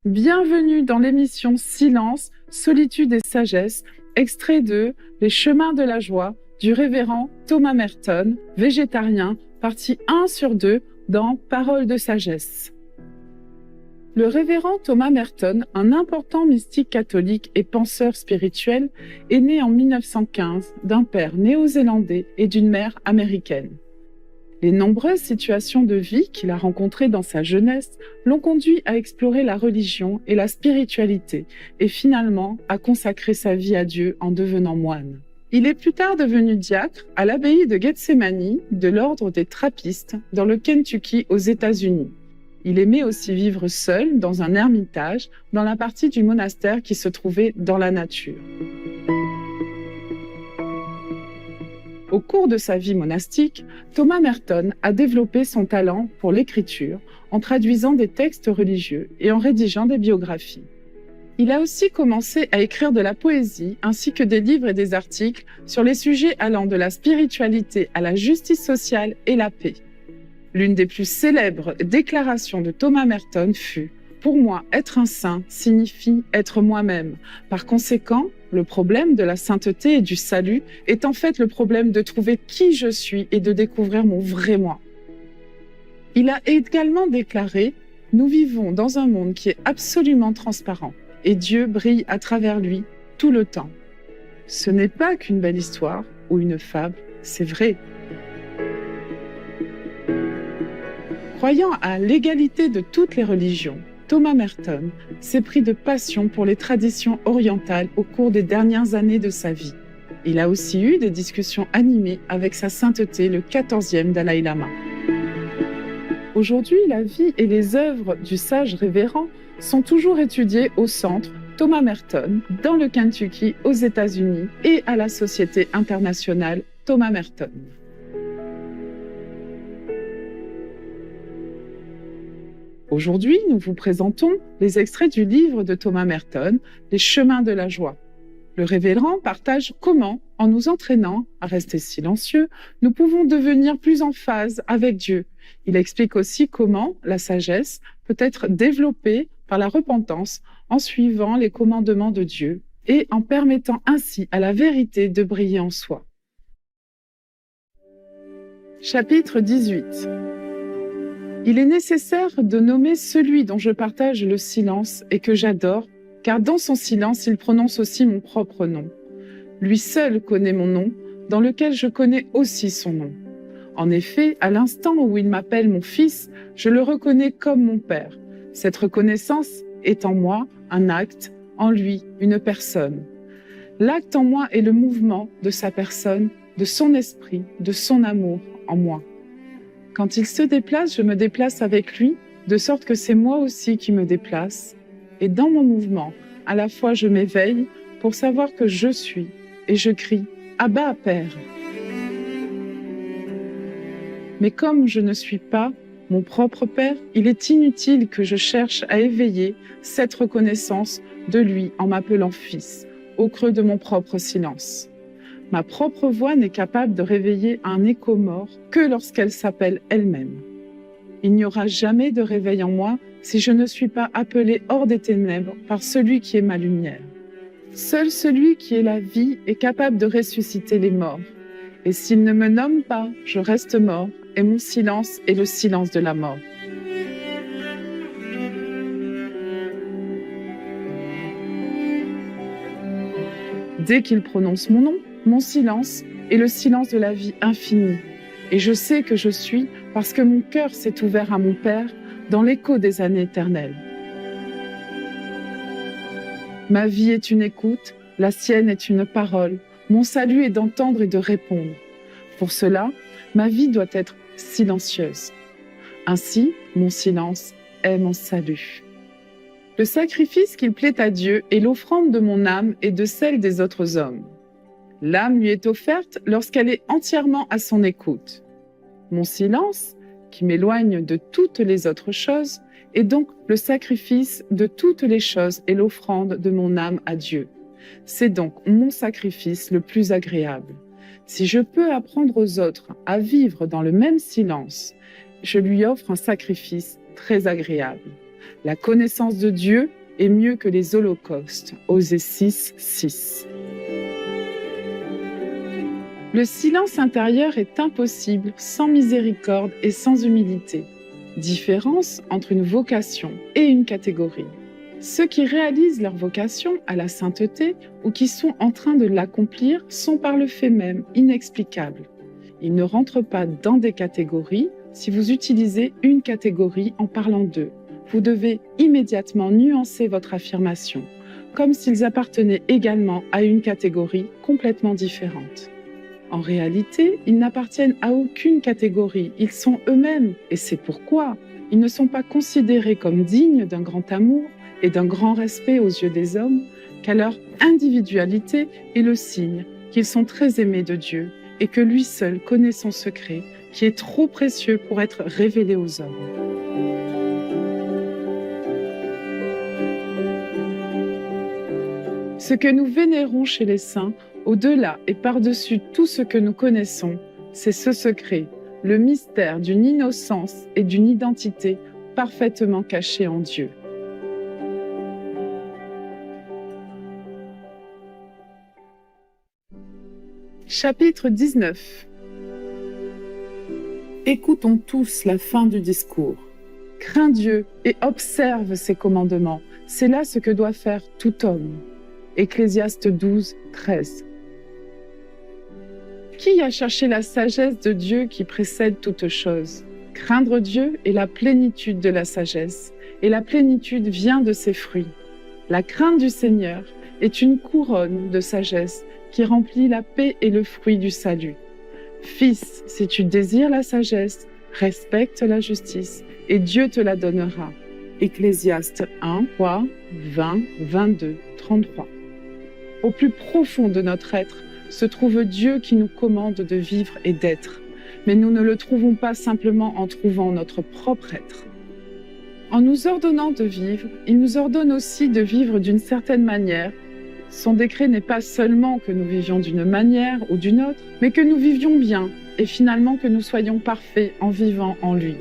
Bienvenue dans l'émission Silence, Solitude et Sagesse, extrait de Les chemins de la joie du révérend Thomas Merton, végétarien, partie 1 sur 2 dans Paroles de sagesse. Le révérend Thomas Merton, un important mystique catholique et penseur spirituel, est né en 1915 d'un père néo-zélandais et d'une mère américaine. Les nombreuses situations de vie qu'il a rencontrées dans sa jeunesse l'ont conduit à explorer la religion et la spiritualité et finalement à consacrer sa vie à Dieu en devenant moine. Il est plus tard devenu diacre à l'abbaye de Gethsemani de l'ordre des Trappistes dans le Kentucky aux États-Unis. Il aimait aussi vivre seul dans un ermitage dans la partie du monastère qui se trouvait dans la nature. Au cours de sa vie monastique, Thomas Merton a développé son talent pour l'écriture en traduisant des textes religieux et en rédigeant des biographies. Il a aussi commencé à écrire de la poésie ainsi que des livres et des articles sur les sujets allant de la spiritualité à la justice sociale et la paix. L'une des plus célèbres déclarations de Thomas Merton fut « Pour moi, être un saint signifie être moi-même. Par conséquent, le problème de la sainteté et du salut est en fait le problème de trouver qui je suis et de découvrir mon vrai moi. » Il a également déclaré « Nous vivons dans un monde qui est absolument transparent et Dieu brille à travers lui tout le temps. » Ce n'est pas qu'une belle histoire ou une fable, c'est vrai. Croyant à l'égalité de toutes les religions, Thomas Merton s'est pris de passion pour les traditions orientales au cours des dernières années de sa vie. Il a aussi eu des discussions animées avec sa sainteté, le 14e Dalai Lama. Aujourd'hui, la vie et les œuvres du sage révérend sont toujours étudiées au centre Thomas Merton, dans le Kentucky, aux États-Unis, et à la Société internationale Thomas Merton. Aujourd'hui, nous vous présentons les extraits du livre de Thomas Merton, Les chemins de la joie. Le révérend partage comment, en nous entraînant à rester silencieux, nous pouvons devenir plus en phase avec Dieu. Il explique aussi comment la sagesse peut être développée par la repentance en suivant les commandements de Dieu et en permettant ainsi à la vérité de briller en soi. Chapitre 18. Il est nécessaire de nommer celui dont je partage le silence et que j'adore, car dans son silence, il prononce aussi mon propre nom. Lui seul connaît mon nom, dans lequel je connais aussi son nom. En effet, à l'instant où il m'appelle mon fils, je le reconnais comme mon père. Cette reconnaissance est en moi un acte, en lui une personne. L'acte en moi est le mouvement de sa personne, de son esprit, de son amour en moi. Quand il se déplace, je me déplace avec lui, de sorte que c'est moi aussi qui me déplace. Et dans mon mouvement, à la fois je m'éveille pour savoir que je suis, et je crie « Abba, Père !» Mais comme je ne suis pas mon propre Père, il est inutile que je cherche à éveiller cette reconnaissance de lui en m'appelant fils, au creux de mon propre silence. Ma propre voix n'est capable de réveiller un écho mort que lorsqu'elle s'appelle elle-même. Il n'y aura jamais de réveil en moi si je ne suis pas appelé hors des ténèbres par celui qui est ma lumière. Seul celui qui est la vie est capable de ressusciter les morts. Et s'il ne me nomme pas, je reste mort, et mon silence est le silence de la mort. Dès qu'il prononce mon nom, mon silence est le silence de la vie infinie. Et je sais que je suis parce que mon cœur s'est ouvert à mon Père dans l'écho des années éternelles. Ma vie est une écoute, la sienne est une parole. Mon salut est d'entendre et de répondre. Pour cela, ma vie doit être silencieuse. Ainsi, mon silence est mon salut. Le sacrifice qu'il plaît à Dieu est l'offrande de mon âme et de celle des autres hommes. L'âme lui est offerte lorsqu'elle est entièrement à son écoute. Mon silence, qui m'éloigne de toutes les autres choses, est donc le sacrifice de toutes les choses et l'offrande de mon âme à Dieu. C'est donc mon sacrifice le plus agréable. Si je peux apprendre aux autres à vivre dans le même silence, je lui offre un sacrifice très agréable. La connaissance de Dieu est mieux que les holocaustes. Osée 6, 6. Le silence intérieur est impossible sans miséricorde et sans humilité. Différence entre une vocation et une catégorie. Ceux qui réalisent leur vocation à la sainteté ou qui sont en train de l'accomplir sont par le fait même inexplicables. Ils ne rentrent pas dans des catégories si vous utilisez une catégorie en parlant d'eux. Vous devez immédiatement nuancer votre affirmation, comme s'ils appartenaient également à une catégorie complètement différente. En réalité, ils n'appartiennent à aucune catégorie, ils sont eux-mêmes, et c'est pourquoi ils ne sont pas considérés comme dignes d'un grand amour et d'un grand respect aux yeux des hommes, car leur individualité est le signe qu'ils sont très aimés de Dieu et que lui seul connaît son secret, qui est trop précieux pour être révélé aux hommes. Ce que nous vénérons chez les saints, au-delà et par-dessus tout ce que nous connaissons, c'est ce secret, le mystère d'une innocence et d'une identité parfaitement cachée en Dieu. Chapitre 19. Écoutons tous la fin du discours. Crains Dieu et observe ses commandements. C'est là ce que doit faire tout homme. Ecclésiaste 12, 13. Qui a cherché la sagesse de Dieu qui précède toute chose? Craindre Dieu est la plénitude de la sagesse, et la plénitude vient de ses fruits. La crainte du Seigneur est une couronne de sagesse qui remplit la paix et le fruit du salut. Fils, si tu désires la sagesse, respecte la justice, et Dieu te la donnera. Ecclésiaste 1, 3, 20, 22, 33. Au plus profond de notre être se trouve Dieu qui nous commande de vivre et d'être, mais nous ne le trouvons pas simplement en trouvant notre propre être. En nous ordonnant de vivre, il nous ordonne aussi de vivre d'une certaine manière. Son décret n'est pas seulement que nous vivions d'une manière ou d'une autre, mais que nous vivions bien et finalement que nous soyons parfaits en vivant en lui.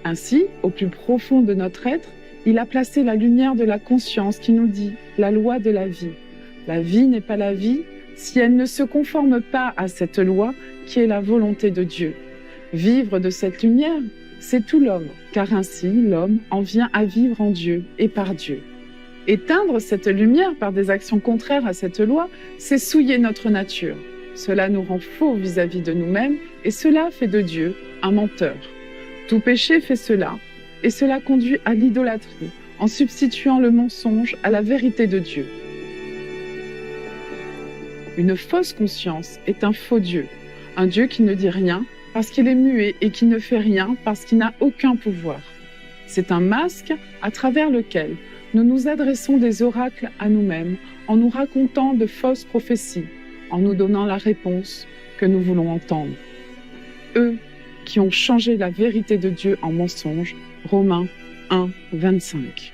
Ainsi, au plus profond de notre être, il a placé la lumière de la conscience qui nous dit la loi de la vie. La vie n'est pas la vie si elle ne se conforme pas à cette loi qui est la volonté de Dieu. Vivre de cette lumière, c'est tout l'homme, car ainsi l'homme en vient à vivre en Dieu et par Dieu. Éteindre cette lumière par des actions contraires à cette loi, c'est souiller notre nature. Cela nous rend faux vis-à-vis de nous-mêmes et cela fait de Dieu un menteur. Tout péché fait cela, et cela conduit à l'idolâtrie, en substituant le mensonge à la vérité de Dieu. Une fausse conscience est un faux Dieu, un Dieu qui ne dit rien parce qu'il est muet et qui ne fait rien parce qu'il n'a aucun pouvoir. C'est un masque à travers lequel nous nous adressons des oracles à nous-mêmes en nous racontant de fausses prophéties, en nous donnant la réponse que nous voulons entendre. Eux qui ont changé la vérité de Dieu en mensonge, Romains 1, 25.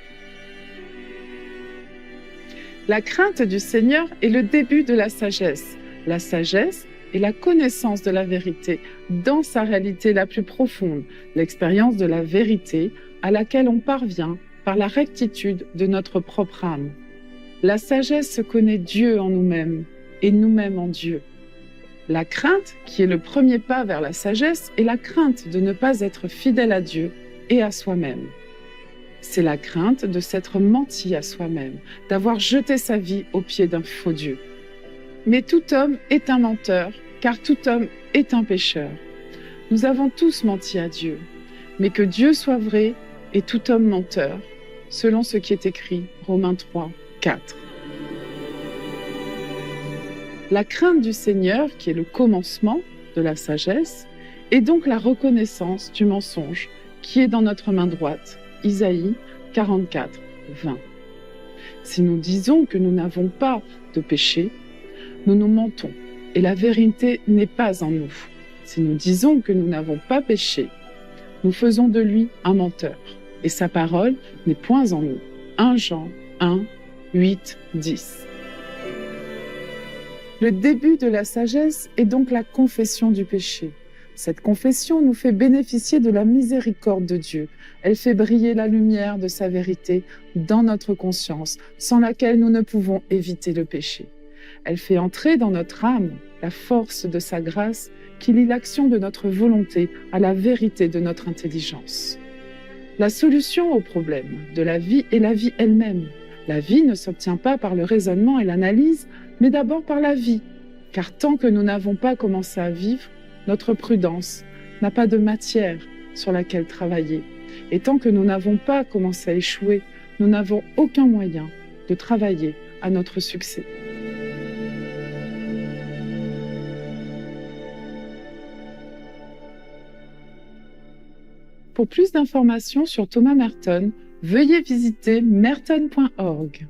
La crainte du Seigneur est le début de la sagesse. La sagesse est la connaissance de la vérité dans sa réalité la plus profonde, l'expérience de la vérité à laquelle on parvient par la rectitude de notre propre âme. La sagesse connaît Dieu en nous-mêmes et nous-mêmes en Dieu. La crainte, qui est le premier pas vers la sagesse, est la crainte de ne pas être fidèle à Dieu et à soi-même. C'est la crainte de s'être menti à soi-même, d'avoir jeté sa vie aux pieds d'un faux Dieu. Mais tout homme est un menteur, car tout homme est un pécheur. Nous avons tous menti à Dieu, mais que Dieu soit vrai et tout homme menteur, selon ce qui est écrit, Romains 3, 4. La crainte du Seigneur, qui est le commencement de la sagesse, est donc la reconnaissance du mensonge qui est dans notre main droite. Isaïe 44, 20. Si nous disons que nous n'avons pas de péché, nous nous mentons et la vérité n'est pas en nous. Si nous disons que nous n'avons pas péché, nous faisons de lui un menteur et sa parole n'est point en nous. 1 Jean 1, 8, 10. Le début de la sagesse est donc la confession du péché. Cette confession nous fait bénéficier de la miséricorde de Dieu. Elle fait briller la lumière de sa vérité dans notre conscience, sans laquelle nous ne pouvons éviter le péché. Elle fait entrer dans notre âme la force de sa grâce qui lie l'action de notre volonté à la vérité de notre intelligence. La solution au problème de la vie est la vie elle-même. La vie ne s'obtient pas par le raisonnement et l'analyse, mais d'abord par la vie. Car tant que nous n'avons pas commencé à vivre, notre prudence n'a pas de matière sur laquelle travailler. Et tant que nous n'avons pas commencé à échouer, nous n'avons aucun moyen de travailler à notre succès. Pour plus d'informations sur Thomas Merton, veuillez visiter merton.org.